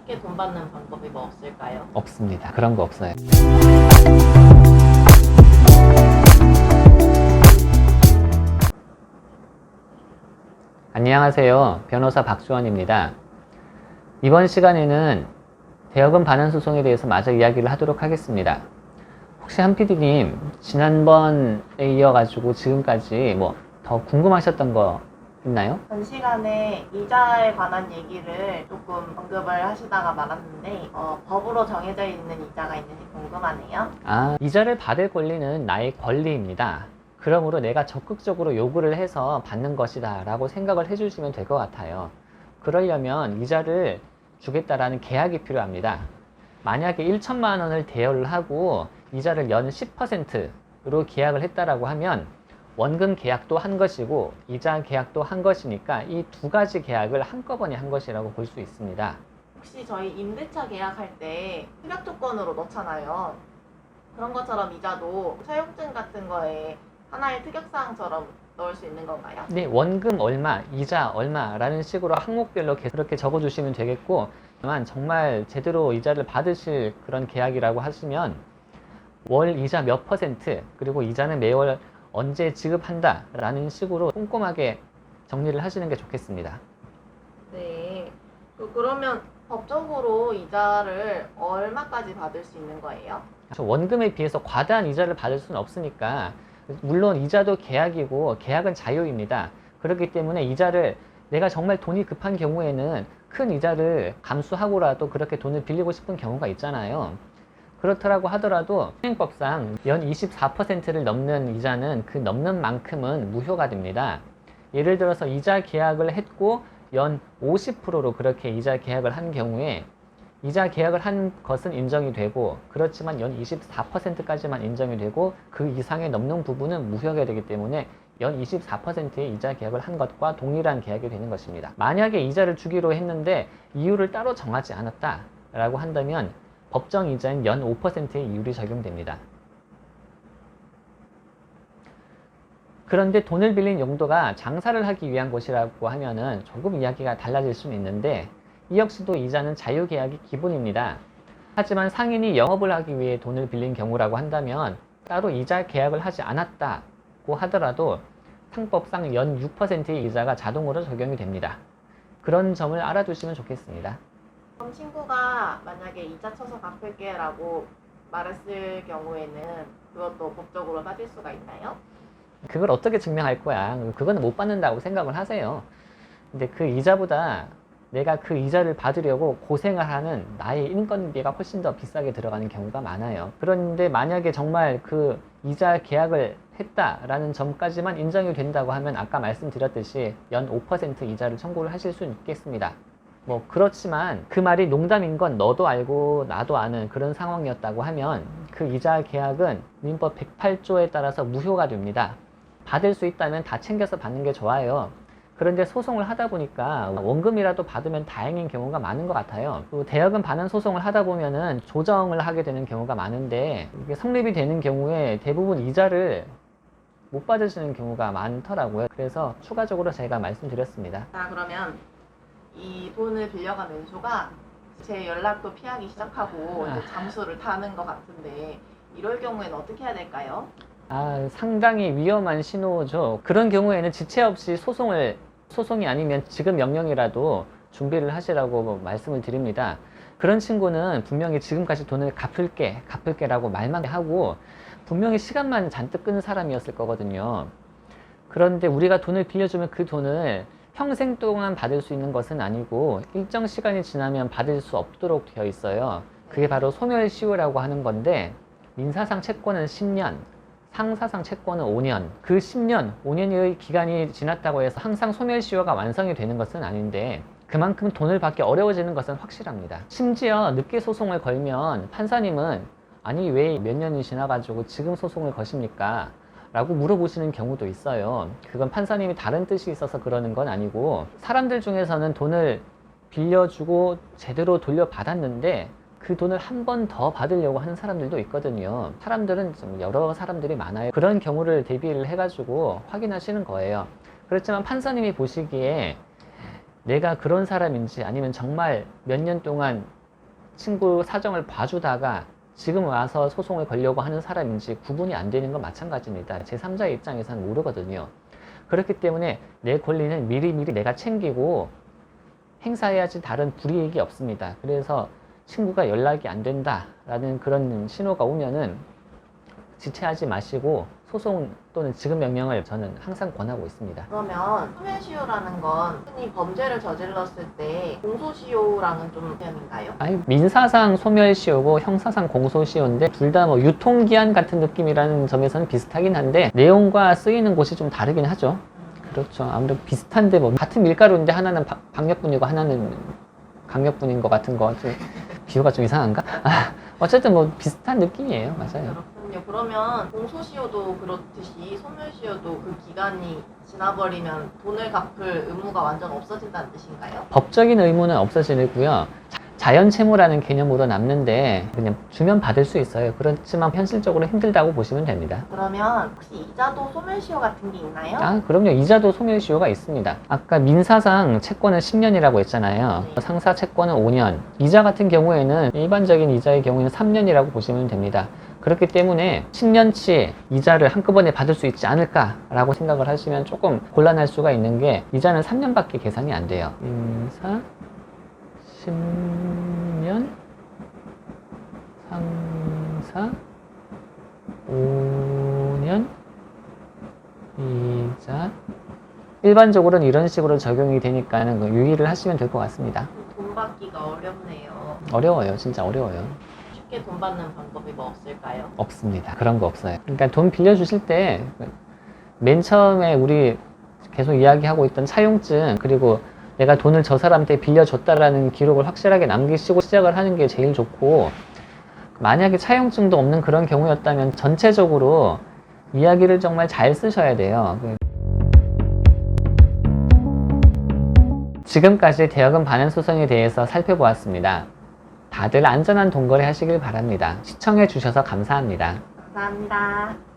쉽게 돈 받는 방법이 뭐 없을까요? 없습니다. 그런 거 없어요. 안녕하세요. 변호사 박주원입니다. 이번 시간에는 대여금 반환 소송에 대해서 마저 이야기를 하도록 하겠습니다. 혹시 한 PD님 지난번에 이어가지고 지금까지 뭐 더 궁금하셨던 거 있나요? 전 시간에 이자에 관한 얘기를 조금 언급을 하시다가 말았는데 법으로 정해져 있는 이자가 있는지 궁금하네요. 이자를 받을 권리는 나의 권리입니다. 그러므로 내가 적극적으로 요구를 해서 받는 것이다 라고 생각을 해주시면 될 것 같아요. 그러려면 이자를 주겠다라는 계약이 필요합니다. 만약에 1천만 원을 대여를 하고 이자를 연 10%로 계약을 했다라고 하면 원금 계약도 한 것이고 이자 계약도 한 것이니까 이 두 가지 계약을 한꺼번에 한 것이라고 볼 수 있습니다. 혹시 저희 임대차 계약할 때 특약 조건으로 넣잖아요. 그런 것처럼 이자도 차용증 같은 거에 하나의 특약사항처럼 넣을 수 있는 건가요? 네, 원금 얼마, 이자 얼마라는 식으로 항목별로 그렇게 적어주시면 되겠고, 다만 정말 제대로 이자를 받으실 그런 계약이라고 하시면 월 이자 몇 %, 그리고 이자는 매월 언제 지급한다 라는 식으로 꼼꼼하게 정리를 하시는 게 좋겠습니다. 네. 그러면 법적으로 이자를 얼마까지 받을 수 있는 거예요? 원금에 비해서 과다한 이자를 받을 수는 없으니까, 물론 이자도 계약이고 계약은 자유입니다. 그렇기 때문에 이자를 내가 정말 돈이 급한 경우에는 큰 이자를 감수하고라도 그렇게 돈을 빌리고 싶은 경우가 있잖아요. 그렇더라고 하더라도 현행법상 연 24%를 넘는 이자는 그 넘는 만큼은 무효가 됩니다. 예를 들어서 이자 계약을 했고 연 50%로 그렇게 이자 계약을 한 경우에 이자 계약을 한 것은 인정이 되고, 그렇지만 연 24%까지만 인정이 되고 그 이상의 넘는 부분은 무효가 되기 때문에 연 24%의 이자 계약을 한 것과 동일한 계약이 되는 것입니다. 만약에 이자를 주기로 했는데 이유를 따로 정하지 않았다 라고 한다면 법정 이자인 연 5%의 이율이 적용됩니다. 그런데 돈을 빌린 용도가 장사를 하기 위한 것이라고 하면은 조금 이야기가 달라질 수는 있는데, 이 역시도 이자는 자유계약이 기본입니다. 하지만 상인이 영업을 하기 위해 돈을 빌린 경우라고 한다면 따로 이자 계약을 하지 않았다고 하더라도 상법상 연 6%의 이자가 자동으로 적용이 됩니다. 그런 점을 알아두시면 좋겠습니다. 그럼 친구가 만약에 이자 쳐서 갚을게 라고 말했을 경우에는 그것도 법적으로 따질 수가 있나요? 그걸 어떻게 증명할 거야? 그거는 못 받는다고 생각을 하세요. 근데 그 이자보다 내가 그 이자를 받으려고 고생을 하는 나의 인건비가 훨씬 더 비싸게 들어가는 경우가 많아요. 그런데 만약에 정말 그 이자 계약을 했다라는 점까지만 인정이 된다고 하면 아까 말씀드렸듯이 연 5% 이자를 청구를 하실 수 있겠습니다. 뭐 그렇지만 그 말이 농담인 건 너도 알고 나도 아는 그런 상황이었다고 하면 그 이자 계약은 민법 108조에 따라서 무효가 됩니다. 받을 수 있다면 다 챙겨서 받는 게 좋아요. 그런데 소송을 하다 보니까 원금이라도 받으면 다행인 경우가 많은 것 같아요. 또 대여금 반환 소송을 하다 보면은 조정을 하게 되는 경우가 많은데, 이게 성립이 되는 경우에 대부분 이자를 못 받으시는 경우가 많더라고요. 그래서 추가적으로 제가 말씀드렸습니다. 자, 그러면 이 돈을 빌려간 왼수가 제 연락도 피하기 시작하고 이제 잠수를 타는 것 같은데 이럴 경우에는 어떻게 해야 될까요? 상당히 위험한 신호죠. 그런 경우에는 지체 없이 소송이 아니면 지급 명령이라도 준비를 하시라고 말씀을 드립니다. 그런 친구는 분명히 지금까지 돈을 갚을게 라고 말만 하고 분명히 시간만 잔뜩 끄는 사람이었을 거거든요. 그런데 우리가 돈을 빌려주면 그 돈을 평생 동안 받을 수 있는 것은 아니고 일정 시간이 지나면 받을 수 없도록 되어 있어요. 그게 바로 소멸시효라고 하는 건데, 민사상 채권은 10년, 상사상 채권은 5년. 그 10년, 5년의 기간이 지났다고 해서 항상 소멸시효가 완성이 되는 것은 아닌데 그만큼 돈을 받기 어려워지는 것은 확실합니다. 심지어 늦게 소송을 걸면 판사님은 아니 왜 몇 년이 지나가지고 지금 소송을 거십니까? 라고 물어보시는 경우도 있어요. 그건 판사님이 다른 뜻이 있어서 그러는 건 아니고, 사람들 중에서는 돈을 빌려주고 제대로 돌려받았는데 그 돈을 한 번 더 받으려고 하는 사람들도 있거든요. 사람들은 좀 여러 사람들이 많아요. 그런 경우를 대비를 해가지고 확인하시는 거예요. 그렇지만 판사님이 보시기에 내가 그런 사람인지 아니면 정말 몇 년 동안 친구 사정을 봐주다가 지금 와서 소송을 걸려고 하는 사람인지 구분이 안 되는 건 마찬가지입니다. 제3자의 입장에서는 모르거든요. 그렇기 때문에 내 권리는 미리미리 내가 챙기고 행사해야지 다른 불이익이 없습니다. 그래서 친구가 연락이 안 된다라는 그런 신호가 오면은 지체하지 마시고 소송 또는 지급 명령을 저는 항상 권하고 있습니다. 그러면 소멸시효라는 건 흔히 범죄를 저질렀을 때 공소시효랑은 좀 개념인가요? 아니, 민사상 소멸시효고 형사상 공소시효인데 둘 다 뭐 유통기한 같은 느낌이라는 점에서는 비슷하긴 한데 내용과 쓰이는 곳이 좀 다르긴 하죠. 그렇죠. 아무래도 비슷한데 뭐 같은 밀가루인데 하나는 박력분이고 하나는 강력분인 것 같은 거 좀 비유가 좀 이상한가? 어쨌든 뭐 비슷한 느낌이에요. 맞아요. 그렇군요. 그러면 공소시효도 그렇듯이 소멸시효도 그 기간이 지나버리면 돈을 갚을 의무가 완전 없어진다는 뜻인가요? 법적인 의무는 없어지고요. 자연채무라는 개념으로 남는데 그냥 주면 받을 수 있어요. 그렇지만 현실적으로 힘들다고 보시면 됩니다. 그러면 혹시 이자도 소멸시효 같은 게 있나요? 아, 그럼요. 이자도 소멸시효가 있습니다. 아까 민사상 채권은 10년이라고 했잖아요. 네. 상사 채권은 5년. 이자 같은 경우에는 일반적인 이자의 경우에는 3년이라고 보시면 됩니다. 그렇기 때문에 10년치 이자를 한꺼번에 받을 수 있지 않을까라고 생각을 하시면 조금 곤란할 수가 있는 게 이자는 3년밖에 계산이 안 돼요. 민사 10년 상사 5년 이자 일반적으로는 이런 식으로 적용이 되니까는 유의를 하시면 될 것 같습니다. 돈 받기가 어렵네요. 어려워요. 진짜 어려워요. 쉽게 돈 받는 방법이 뭐 없을까요? 없습니다. 그런 거 없어요. 그러니까 돈 빌려주실 때 맨 처음에 우리 계속 이야기하고 있던 차용증 그리고 내가 돈을 저 사람한테 빌려줬다라는 기록을 확실하게 남기시고 시작을 하는 게 제일 좋고 만약에 차용증도 없는 그런 경우였다면 전체적으로 이야기를 정말 잘 쓰셔야 돼요. 지금까지 대여금 반환 소송에 대해서 살펴보았습니다. 다들 안전한 돈거래 하시길 바랍니다. 시청해 주셔서 감사합니다. 감사합니다.